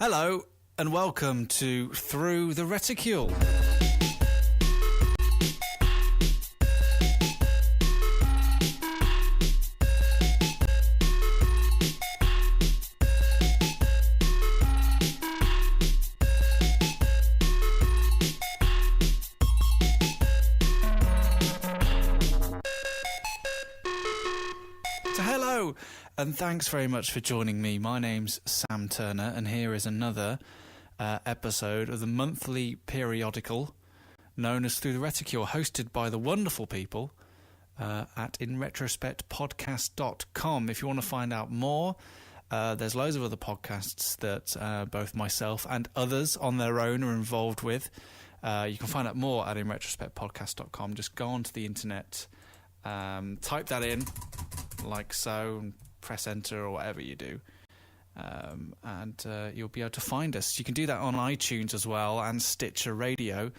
Hello and welcome to Through the Reticle. So hello and thanks very much for joining me. My name's Sam Turner and here is another episode of the monthly periodical known as Through the Reticle, hosted by the wonderful people at InRetroSpectPodcast.com. If you want to find out more, there's loads of other podcasts that both myself and others on their own are involved with. You can find out more at InRetroSpectPodcast.com. Just go onto the internet, type that in like so, and press enter or whatever you do. And you'll be able to find us. You can do that on iTunes as well and Stitcher Radio.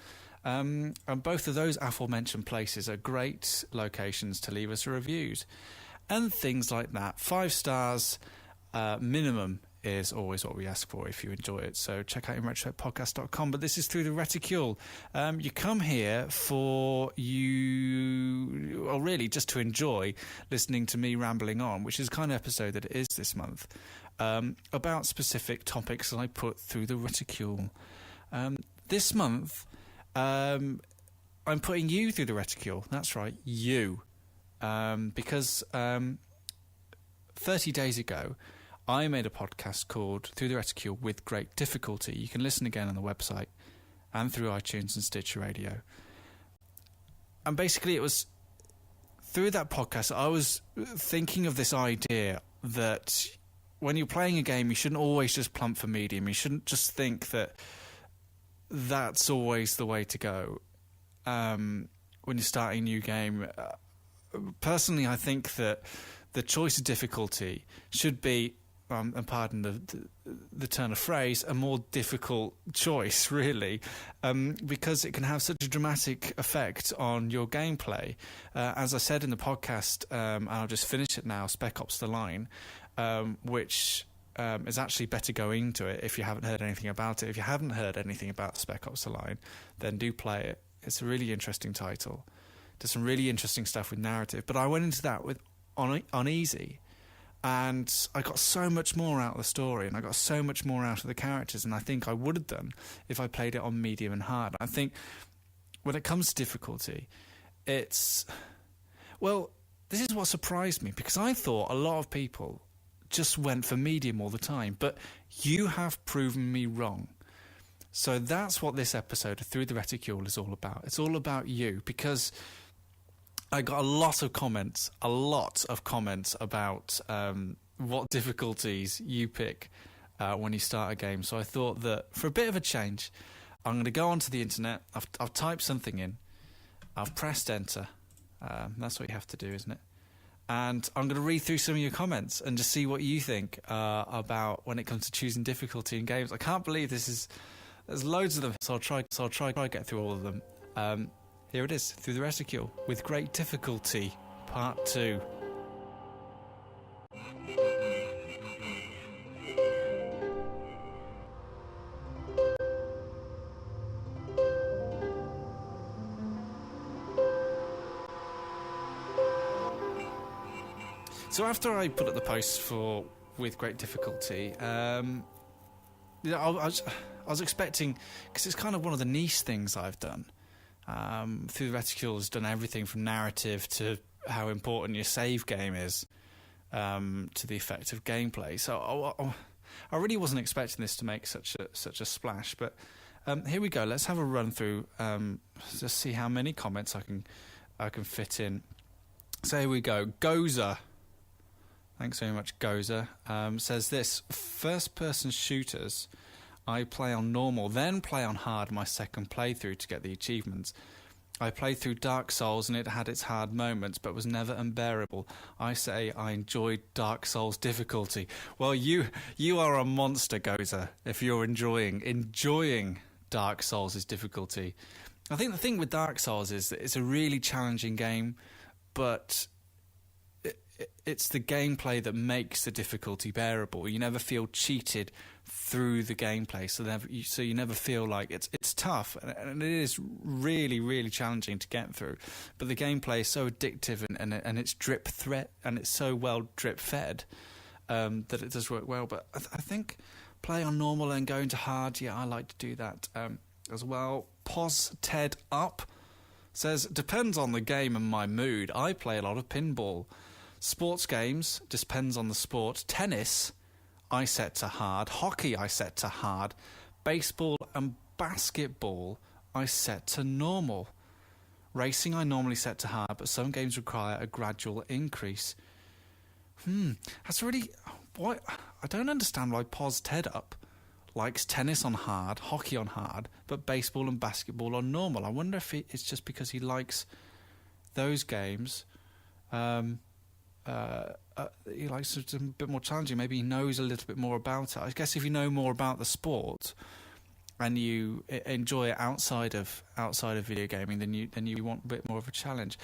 And both of those aforementioned places are great locations to leave us reviews and things like that. 5 stars minimum is always what we ask for if you enjoy it. So check out InRetroSpectPodcast.com. But this is Through the Reticle. You come here or really just to enjoy listening to me rambling on, which is the kind of episode that it is this month, about specific topics that I put through the Reticule. This month, I'm putting you through the Reticule. That's right, you. Because 30 days ago, I made a podcast called Through the Reticle with Great Difficulty. You can listen again on the website and through iTunes and Stitcher Radio. And basically it was through that podcast I was thinking of this idea that when you're playing a game, you shouldn't always just plump for medium. You shouldn't just think that that's always the way to go when you're starting a new game. Personally, I think that the choice of difficulty should be, and pardon the turn of phrase, a more difficult choice, really, because it can have such a dramatic effect on your gameplay. As I said in the podcast, and I'll just finish it now, Spec Ops The Line, which is actually better going into it if you haven't heard anything about it. If you haven't heard anything about Spec Ops The Line, then do play it. It's a really interesting title. Does some really interesting stuff with narrative. But I went into that on easy. And I got so much more out of the story, and I got so much more out of the characters, and I think I would have done if I played it on medium and hard. I think when it comes to difficulty, this is what surprised me, because I thought a lot of people just went for medium all the time, but you have proven me wrong. So that's what this episode of Through the Reticule is all about. It's all about you, because I got a lot of comments about what difficulties you pick when you start a game. So I thought that for a bit of a change, I'm going to go onto the internet. I've typed something in. I've pressed enter. That's what you have to do, isn't it? And I'm going to read through some of your comments and just see what you think about when it comes to choosing difficulty in games. I can't believe there's loads of them. So I'll try to get through all of them. Here it is, Through the Reticle with Great Difficulty, Part 2. So after I put up the post for With Great Difficulty, I was expecting, because it's kind of one of the niche things I've done. Through the Reticle has done everything from narrative to how important your save game is, to the effect of gameplay. So I really wasn't expecting this to make such a splash. But here we go. Let's have a run through. Just see how many comments I can fit in. So here we go. Goza, thanks very much. Goza says this: first-person shooters. I play on normal, then play on hard my second playthrough to get the achievements. I played through Dark Souls and it had its hard moments, but was never unbearable. I say I enjoyed Dark Souls difficulty. Well, you are a monster, Gozer, if you're enjoying Dark Souls' difficulty. I think the thing with Dark Souls is that it's a really challenging game, but it's the gameplay that makes the difficulty bearable. You never feel cheated through the gameplay, so you never feel like it's tough, and it is really, really challenging to get through. But the gameplay is so addictive, and it's drip threat, and it's so well drip fed that it does work well. But I think play on normal and go into hard. Yeah, I like to do that as well. Pos Ted Up says, depends on the game and my mood. I play a lot of pinball. Sports games, depends on the sport. Tennis, I set to hard. Hockey, I set to hard. Baseball and basketball, I set to normal. Racing, I normally set to hard, but some games require a gradual increase. That's really... Why? I don't understand why Pos Ted Up likes tennis on hard, hockey on hard, but baseball and basketball on normal. I wonder if it's just because he likes those games. He likes it a bit more challenging. Maybe he knows a little bit more about it. I guess if you know more about the sport and you enjoy it outside of video gaming, then you want a bit more of a challenge.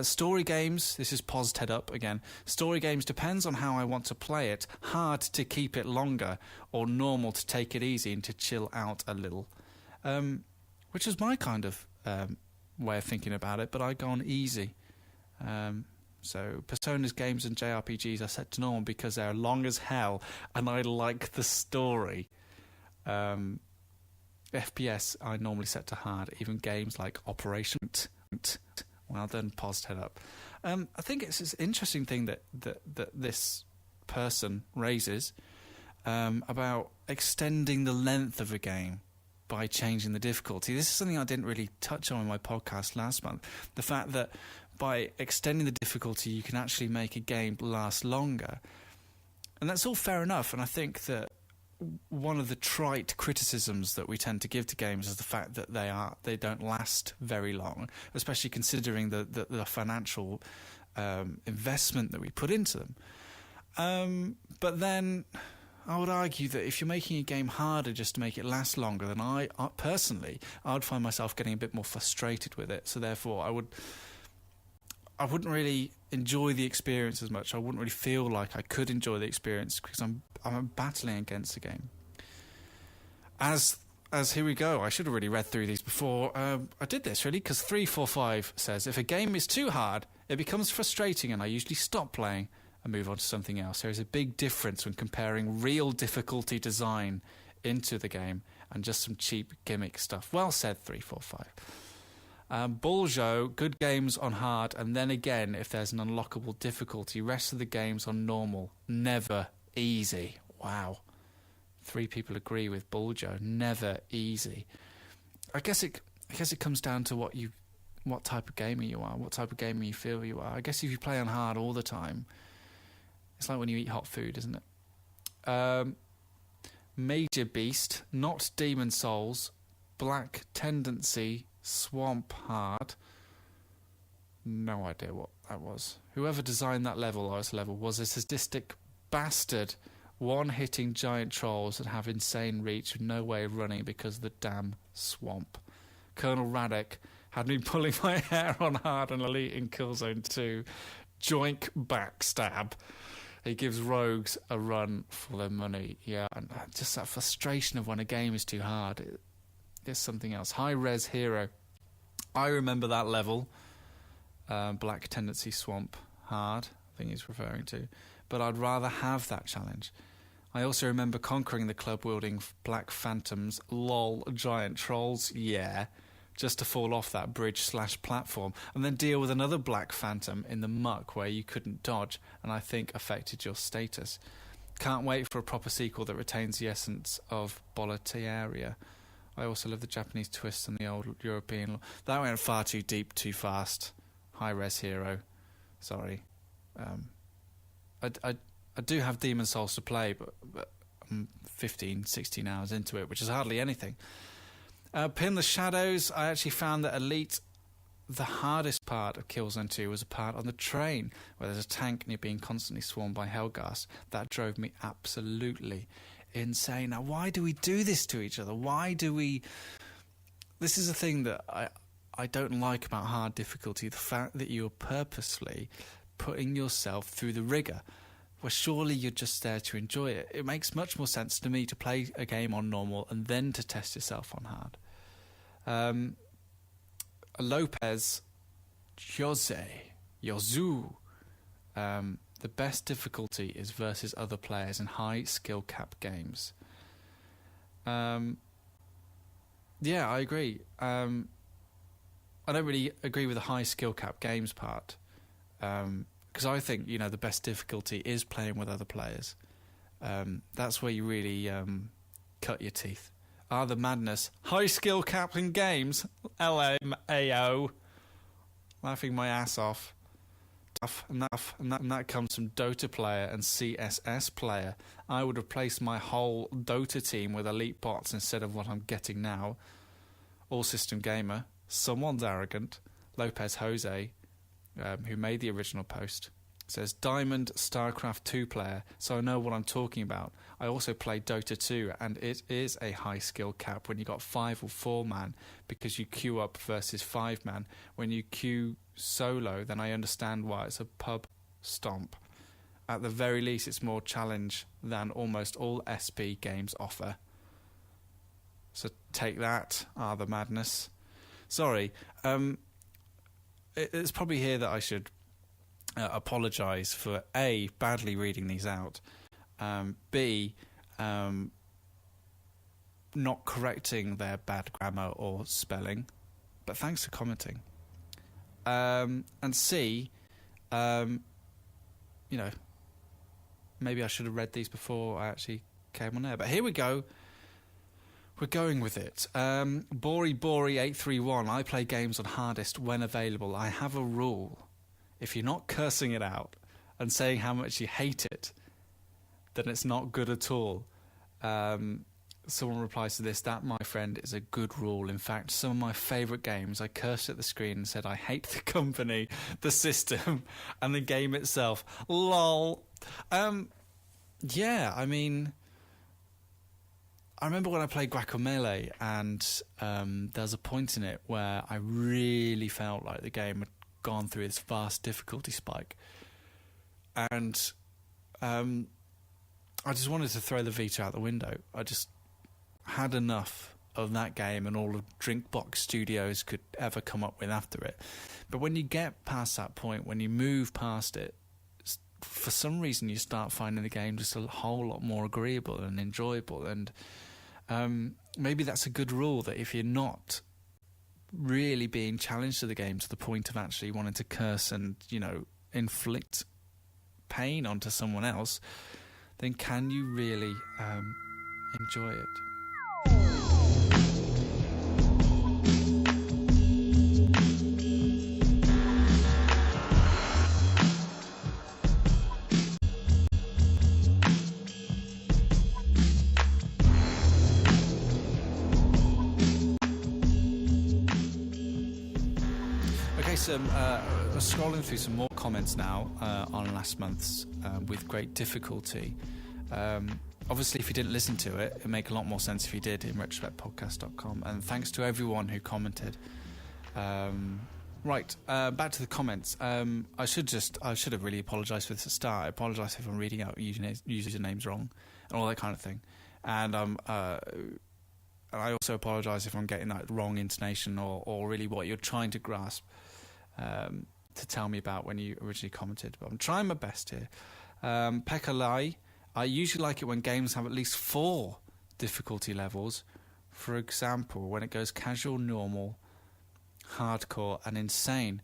Story games, this is Pos Ted Up again. Story games depends on how I want to play it. Hard to keep it longer, or normal to take it easy and to chill out a little. Which is my kind of way of thinking about it, but I go on easy. So Personas games and JRPGs are set to normal because they're long as hell and I like the story. FPS I normally set to hard, even games like Operation. Well done, Pos Ted Up. I think it's this interesting thing that this person raises about extending the length of a game by changing the difficulty. This is something I didn't really touch on in my podcast last month. The fact that by extending the difficulty, you can actually make a game last longer. And that's all fair enough, and I think that one of the trite criticisms that we tend to give to games is the fact that they don't last very long, especially considering the financial investment that we put into them. But then I would argue that if you're making a game harder just to make it last longer, then I personally would find myself getting a bit more frustrated with it. So therefore, I wouldn't really enjoy the experience as much. I wouldn't really feel like I could enjoy the experience because I'm battling against the game. As here we go. I should have really read through these before I did this, really, because 345 says, if a game is too hard, it becomes frustrating and I usually stop playing and move on to something else. There is a big difference when comparing real difficulty design into the game and just some cheap gimmick stuff. Well said, 345. Buljo, good games on hard, and then again, if there's an unlockable difficulty, rest of the games on normal. Never easy. Wow. 3 people agree with Buljo. Never easy. I guess it comes down to what type of gamer you are, what type of gamer you feel you are. I guess if you play on hard all the time, it's like when you eat hot food, isn't it? Major Beast, not Demon Souls, Black Tendency, Swamp Hard. No idea what that was. Whoever designed that level was a sadistic bastard, one-hitting giant trolls that have insane reach with no way of running because of the damn swamp. Colonel Radek had me pulling my hair on hard and elite in Killzone 2. Joink backstab. He gives rogues a run for their money. Yeah, and just that frustration of when a game is too hard. There's something else. High Res Hero. I remember that level. Black Tendency Swamp Hard, I think he's referring to. But I'd rather have that challenge. I also remember conquering the club-wielding Black Phantoms. Lol, giant trolls. Yeah. Just to fall off that bridge/platform and then deal with another Black Phantom in the muck where you couldn't dodge and I think affected your status. Can't wait for a proper sequel that retains the essence of Boletaria. I also love the Japanese twists and the old European... That went far too deep, too fast. High-res hero. Sorry. I do have Demon Souls to play, but I'm 15, 16 hours into it, which is hardly anything. Pin the Shadows. I actually found that Elite, the hardest part of Killzone 2 was a part on the train where there's a tank and you're being constantly swarmed by Hellghast. That drove me absolutely insane. Now, why do we do this to each other? Why do we... This is a thing that I don't like about hard difficulty, the fact that you're purposefully putting yourself through the rigour. Well, surely you're just there to enjoy it. It makes much more sense to me to play a game on normal and then to test yourself on hard. Lopez Yozu. The best difficulty is versus other players in high skill cap games. Yeah, I agree. I don't really agree with the high skill cap games part. Because I think, the best difficulty is playing with other players. That's where you really cut your teeth. The madness. High skill cap in games. LMAO. Laughing my ass off. And that comes from Dota player and CSS player. I would have placed my whole Dota team with elite bots instead of what I'm getting now. All System Gamer. Someone's arrogant. Lopez Jose, who made the original post, says Diamond StarCraft 2 player, so I know what I'm talking about. I also play Dota 2, and it is a high skill cap when you got 5 or 4 man, because you queue up versus 5 man. When you queue solo, then I understand why it's a pub stomp. At the very least, it's more challenge than almost all SP games offer. So take that, the madness. Sorry, it's probably here that I should apologise for A, badly reading these out, B, not correcting their bad grammar or spelling, but thanks for commenting. And C, maybe I should have read these before I actually came on air, but here we go. We're going with it. Bori831. I play games on hardest when available. I have a rule. If you're not cursing it out and saying how much you hate it, then it's not good at all. Someone replies to this, that, my friend, is a good rule. In fact, some of my favourite games, I cursed at the screen and said, I hate the company, the system, and the game itself. LOL. Yeah, I mean, I remember when I played Guacamelee, and there was a point in it where I really felt like the game had gone through this vast difficulty spike, and I just wanted to throw the Vita out the window. I just had enough of that game and all the Drinkbox Studios could ever come up with after it. But when you get past that point, when you move past it, for some reason you start finding the game just a whole lot more agreeable and enjoyable. And maybe that's a good rule, that if you're not really being challenged to the game to the point of actually wanting to curse and, inflict pain onto someone else, then can you really enjoy it? Scrolling through some more comments now on last month's with great difficulty. Obviously, if you didn't listen to it, it'd make a lot more sense if you did, InRetroSpectPodcast.com. And thanks to everyone who commented. Right, back to the comments. I should have really apologised for this at the start. I apologise if I'm reading out usernames wrong and all that kind of thing. And I also apologise if I'm getting that wrong intonation or really what you're trying to grasp to tell me about when you originally commented. But I'm trying my best here. Pekalai, I usually like it when games have at least 4 difficulty levels. For example, when it goes casual, normal, hardcore and insane.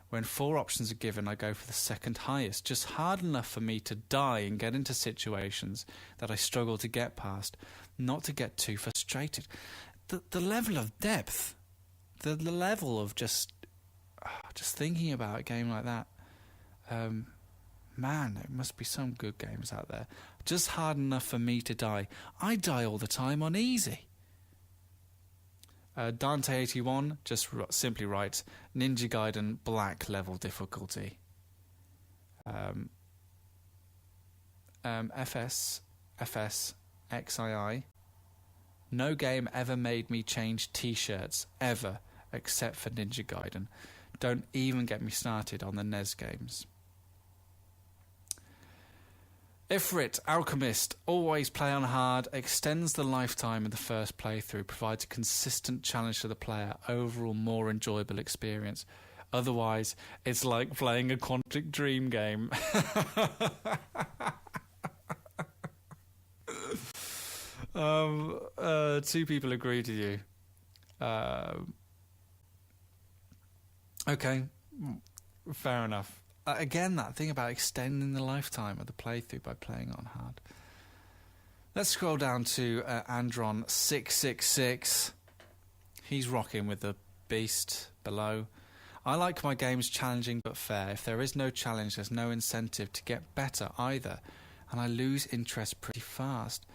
When 4 options are given, I go for the second highest, just hard enough for me to die and get into situations that I struggle to get past, not to get too frustrated. The level of depth, the level of just thinking about a game like that, man, there must be some good games out there. Just hard enough for me to die. I die all the time on easy. Dante81 just simply writes, Ninja Gaiden black level difficulty. FSXII, no game ever made me change t-shirts, ever, except for Ninja Gaiden. Don't even get me started on the NES games. Ifrit, Alchemist, always play on hard, extends the lifetime of the first playthrough, provides a consistent challenge to the player, overall more enjoyable experience. Otherwise, it's like playing a Quantic Dream game. Two people agreed with you. Okay, fair enough. Again, that thing about extending the lifetime of the playthrough by playing on hard. Let's scroll down to Andron666. He's rocking with the beast below. I like my games challenging but fair. If there is no challenge, there's no incentive to get better either, and I lose interest pretty fast.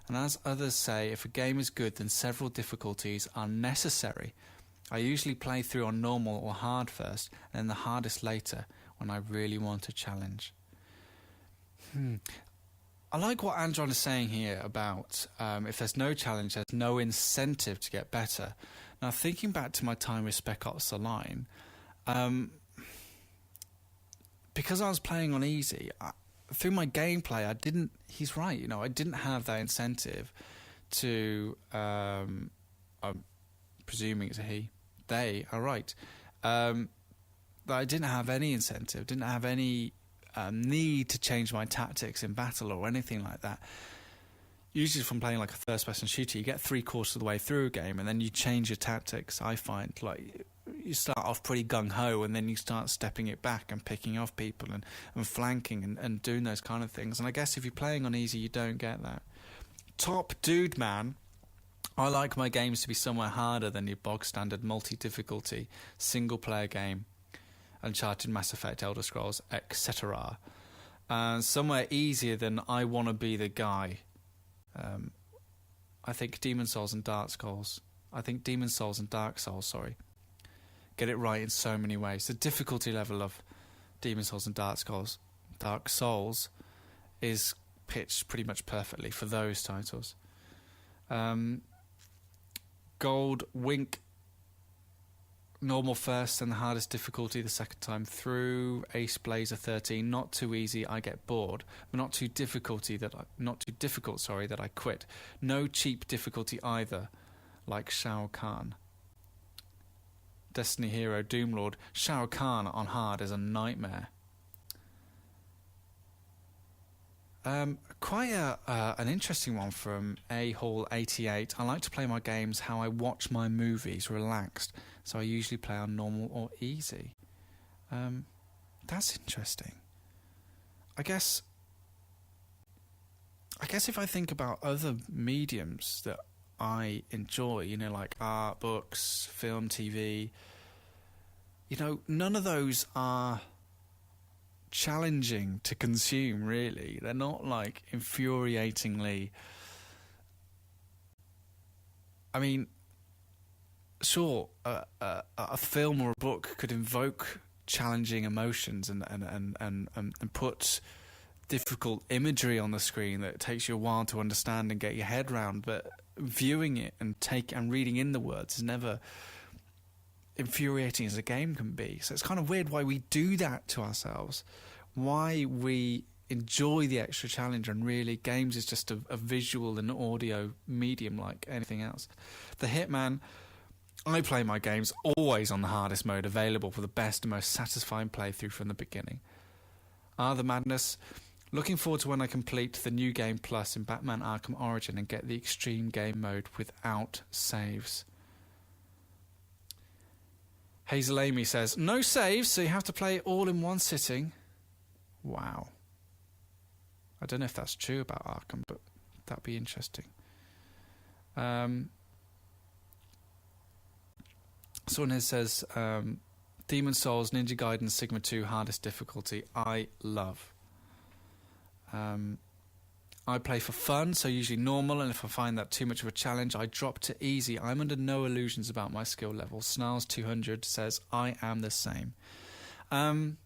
And as others say, if a game is good, then several difficulties are necessary. I usually play through on normal or hard first, and then the hardest later when I really want a challenge. I like what Andron is saying here about if there's no challenge, there's no incentive to get better. Now, thinking back to my time with Spec Ops: The Line, because I was playing on easy, through my gameplay, he's right, I didn't have that incentive to, I'm presuming it's a he, they are right, I didn't have any incentive, didn't have any need to change my tactics in battle or anything like that. Usually from playing like a first-person shooter, you get 3/4 of the way through a game and then you change your tactics. I find like you start off pretty gung-ho and then you start stepping it back and picking off people and flanking and doing those kind of things. And I guess if you're playing on easy, you don't get that. Top Dude Man, I like my games to be somewhere harder than your bog-standard multi-difficulty single-player game. Uncharted, Mass Effect, Elder Scrolls, etc. Somewhere easier than I Want to Be the Guy. I think Demon Souls and Dark Souls. Get it right in so many ways. The difficulty level of Demon Souls and Dark Souls is pitched pretty much perfectly for those titles. Gold Wink, normal first and the hardest difficulty the second time through. Ace Blazer 13, not too easy, I get bored, but not too difficult, that I quit. No cheap difficulty either, like Shao Kahn. Destiny Hero Doomlord, Shao Kahn on hard is a nightmare. Quite an interesting one from A Hall 88. I like to play my games how I watch my movies, relaxed. So I usually play on normal or easy. That's interesting. I guess if I think about other mediums that I enjoy, like art, books, film, TV, none of those are challenging to consume, really. They're not like infuriatingly... I mean, sure, a film or a book could invoke challenging emotions and put difficult imagery on the screen that takes you a while to understand and get your head round, but viewing it and reading in the words is never infuriating as a game can be. So it's kind of weird why we do that to ourselves, why we enjoy the extra challenge, and really games is just a visual and audio medium like anything else. The Hitman, I play my games always on the hardest mode available for the best and most satisfying playthrough from the beginning. The Madness, looking forward to when I complete the New Game Plus in Batman Arkham Origin and get the extreme game mode without saves. Hazel Amy says, no saves, so you have to play it all in one sitting. Wow. I don't know if that's true about Arkham, but that'd be interesting. Someone here says, Demon Souls, Ninja Gaiden, Sigma 2, hardest difficulty. I love. I play for fun, so usually normal, and if I find that too much of a challenge, I drop to easy. I'm under no illusions about my skill level. Snarls200 says, I am the same. I'm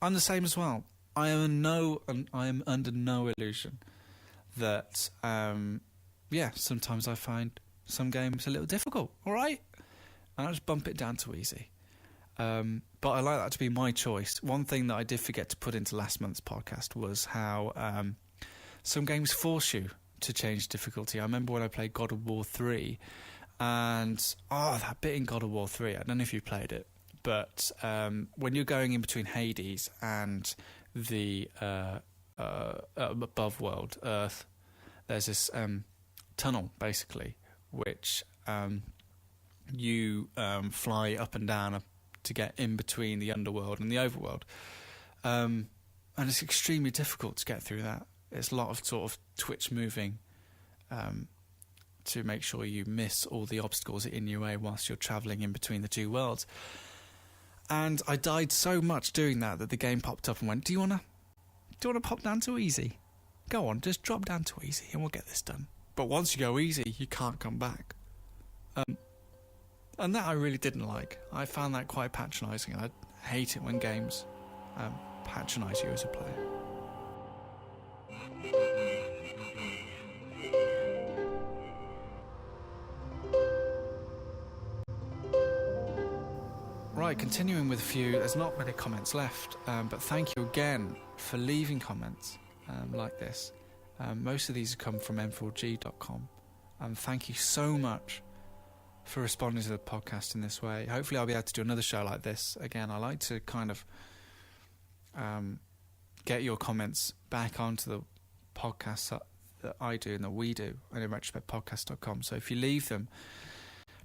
the same as well. I am under no illusion that, sometimes I find some games a little difficult, all right? And I just bump it down to easy. But I like that to be my choice. One thing that I did forget to put into last month's podcast was how some games force you to change difficulty. I remember when I played God of War 3, and that bit in God of War 3, I don't know if you played it, but when you're going in between Hades and the above world, Earth, there's this tunnel, basically, which you fly up and down to get in between the underworld and the overworld. And it's extremely difficult to get through that. It's a lot of sort of twitch moving to make sure you miss all the obstacles in your way whilst you're travelling in between the two worlds. And I died so much doing that the game popped up and went, do you want to pop down to easy? Go on, just drop down to easy and we'll get this done. But once you go easy, you can't come back. And that I really didn't like. I found that quite patronising. I hate it when games patronise you as a player. Right, continuing with a few, there's not many comments left, but thank you again for leaving comments like this. Most of these have come from m4g.com. Thank you so much for responding to the podcast in this way. Hopefully I'll be able to do another show like this. Again, I like to kind of get your comments back onto the podcast that I do and that we do on InRetroSpectPodcast.com. So if you leave them,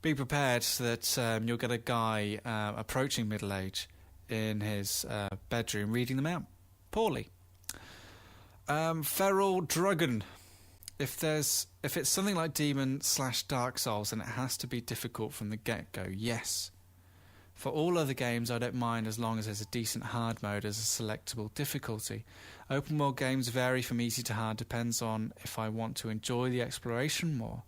be prepared that you'll get a guy approaching middle age in his bedroom reading them out poorly. Feral Dragon. If it's something like Demon/Dark Souls, then it has to be difficult from the get-go. Yes. For all other games, I don't mind as long as there's a decent hard mode as a selectable difficulty. Open world games vary from easy to hard, depends on if I want to enjoy the exploration more,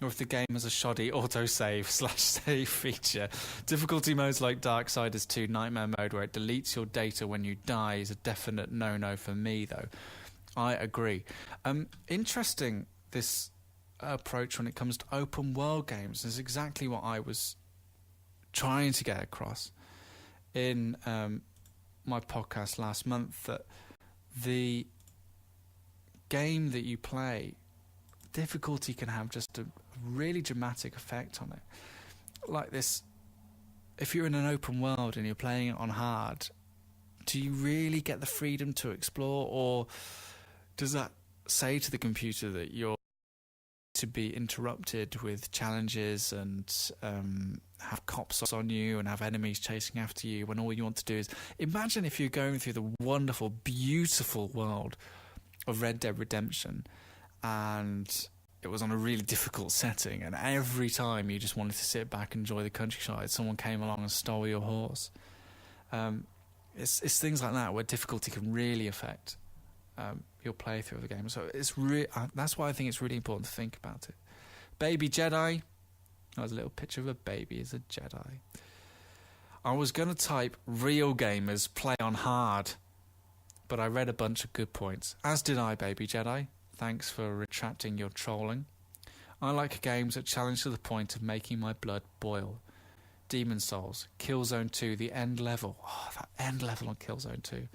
or if the game has a shoddy autosave/save feature. Difficulty modes like Darksiders 2 Nightmare Mode, where it deletes your data when you die, is a definite no-no for me, though. I agree. Interesting, this approach when it comes to open world games is exactly what I was trying to get across in my podcast last month, that the game that you play, difficulty can have just a really dramatic effect on it. Like this, if you're in an open world and you're playing it on hard, do you really get the freedom to explore, or does that say to the computer that you're to be interrupted with challenges and have cops on you and have enemies chasing after you, when all you want to do is imagine if you're going through the wonderful, beautiful world of Red Dead Redemption and it was on a really difficult setting, and every time you just wanted to sit back and enjoy the countryside, someone came along and stole your horse. It's things like that where difficulty can really affect your playthrough of the game. So that's why I think it's really important to think about it. Baby Jedi. There's a little picture of a baby as a Jedi. I was going to type real gamers play on hard, but I read a bunch of good points. As did I, Baby Jedi. Thanks for retracting your trolling. I like games that challenge to the point of making my blood boil. Demon Souls, Killzone 2, the end level. Oh, that end level on Killzone 2.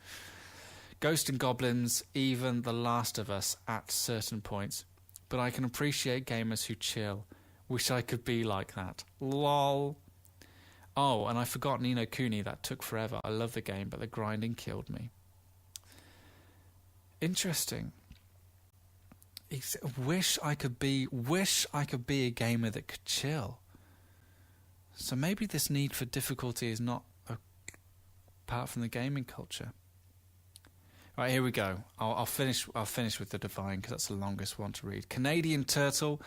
Ghost and Goblins, even The Last of Us at certain points. But I can appreciate gamers who chill. Wish I could be like that. LOL. Oh, and I forgot Ni no Kuni. That took forever. I love the game, but the grinding killed me. Interesting. Wish I could be a gamer that could chill. So maybe this need for difficulty is not apart from the gaming culture. Right, here we go. I'll finish with the Divine because that's the longest one to read. Canadian Turtle.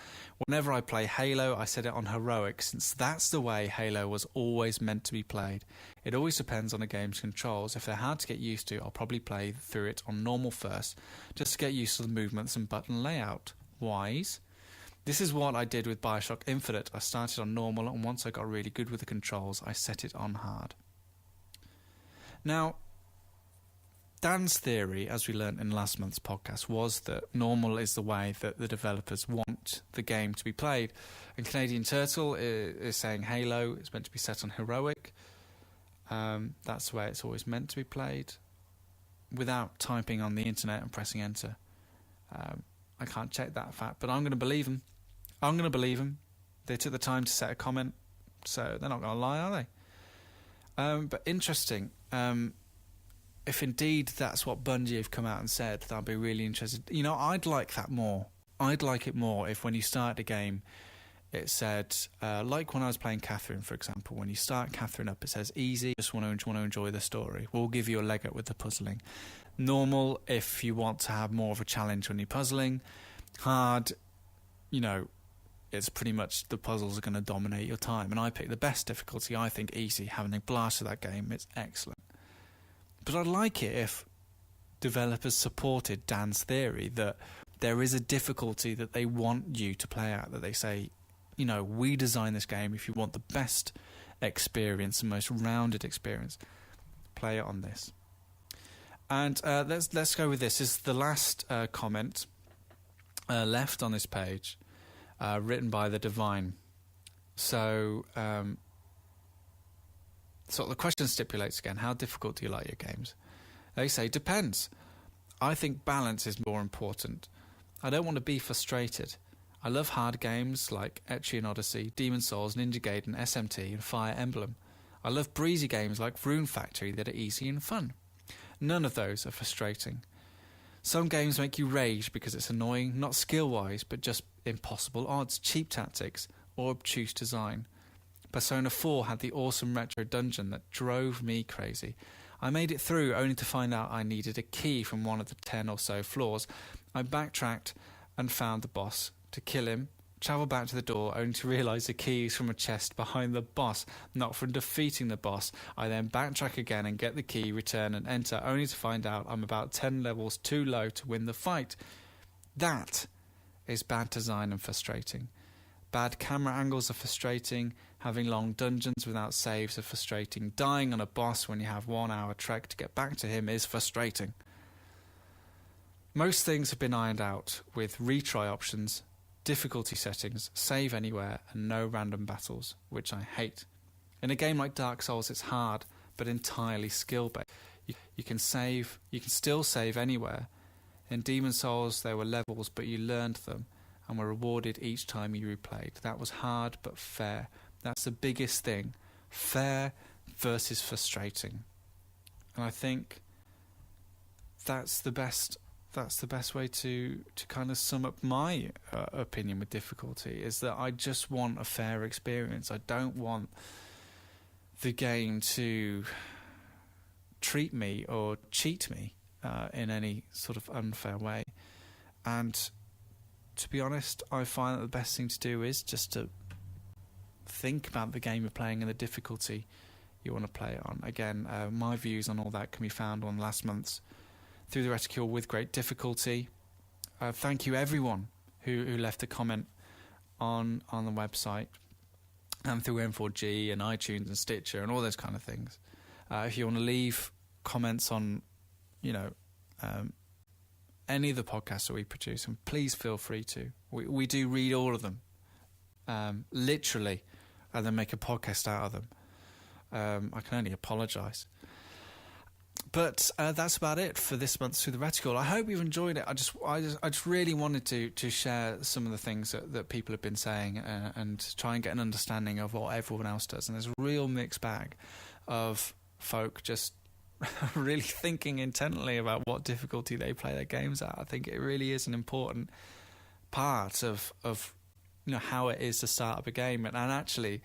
Whenever I play Halo, I set it on heroic, since that's the way Halo was always meant to be played. It always depends on a game's controls. If they're hard to get used to, I'll probably play through it on normal first, just to get used to the movements and button layout. Wise. This is what I did with Bioshock Infinite. I started on normal, and once I got really good with the controls, I set it on hard. Now, Dan's theory, as we learned in last month's podcast, was that normal is the way that the developers want the game to be played. And Canadian Turtle is saying Halo is meant to be set on heroic. That's the way it's always meant to be played, without typing on the internet and pressing enter. I can't check that fact, but I'm going to believe them. I'm going to believe them. They took the time to set a comment, so they're not going to lie, are they? But interesting. If indeed that's what Bungie have come out and said, then I'd be really interested. You know, I'd like that more. I'd like it more if when you start a game, it said, like when I was playing Catherine, for example, when you start Catherine up, it says easy, just want to enjoy the story. We'll give you a leg up with the puzzling. Normal, if you want to have more of a challenge when you're puzzling. Hard, you know, it's pretty much the puzzles are going to dominate your time. And I picked the best difficulty, I think easy. Having a blast of that game, it's excellent. But I'd like it if developers supported Dan's theory that there is a difficulty that they want you to play at, that they say, you know, we designed this game. If you want the best experience, the most rounded experience, play it on this. And let's go with this. This is the last comment left on this page, written by the Divine. So the question stipulates again, how difficult do you like your games? They say, depends. I think balance is more important. I don't want to be frustrated. I love hard games like Etrian Odyssey, Demon's Souls, Ninja Gaiden, SMT and Fire Emblem. I love breezy games like Rune Factory that are easy and fun. None of those are frustrating. Some games make you rage because it's annoying, not skill-wise, but just impossible odds, cheap tactics, or obtuse design. Persona 4 had the awesome retro dungeon that drove me crazy. I made it through only to find out I needed a key from one of the 10 or so floors. I backtracked and found the boss. To kill him, travel back to the door only to realise the key is from a chest behind the boss, not from defeating the boss. I then backtrack again and get the key, return and enter, only to find out I'm about 10 levels too low to win the fight. That is bad design and frustrating. Bad camera angles are frustrating. Having long dungeons without saves are frustrating. Dying on a boss when you have 1 hour trek to get back to him is frustrating. Most things have been ironed out with retry options, difficulty settings, save anywhere, and no random battles, which I hate. In a game like Dark Souls, it's hard, but entirely skill-based. You can still save anywhere. In Demon's Souls, there were levels, but you learned them and were rewarded each time you replayed. That was hard, but fair. That's the biggest thing. Fair versus frustrating. And I think that's the best way to kind of sum up my opinion with difficulty, is that I just want a fair experience. I don't want the game to treat me or cheat me in any sort of unfair way. And to be honest, I find that the best thing to do is just to think about the game you're playing and the difficulty you want to play it on. Again, my views on all that can be found on last month's Through the Reticle with Great Difficulty. Thank you everyone who left a comment on the website and through M4G and iTunes and Stitcher and all those kind of things. If you want to leave comments on, any of the podcasts that we produce, and please feel free to. We do read all of them, literally, and then make a podcast out of them. I can only apologise. But that's about it for this month's Through the Reticle. I hope you've enjoyed it. I just really wanted to share some of the things that people have been saying and try and get an understanding of what everyone else does. And there's a real mixed bag of folk just really thinking intently about what difficulty they play their games at. I think it really is an important part of how it is to start up a game. And actually,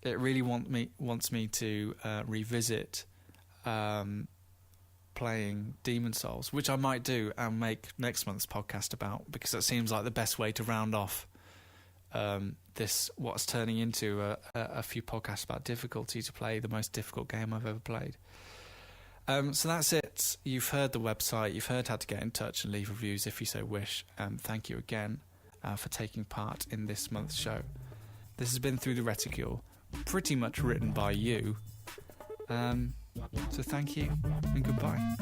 it really wants me to revisit playing Demon's Souls, which I might do and make next month's podcast about, because that seems like the best way to round off this, what's turning into a few podcasts about difficulty to play the most difficult game I've ever played. So that's it. You've heard the website, you've heard how to get in touch and leave reviews if you so wish. Thank you again for taking part in this month's show. This has been Through the Reticule, pretty much written by you. So thank you and goodbye.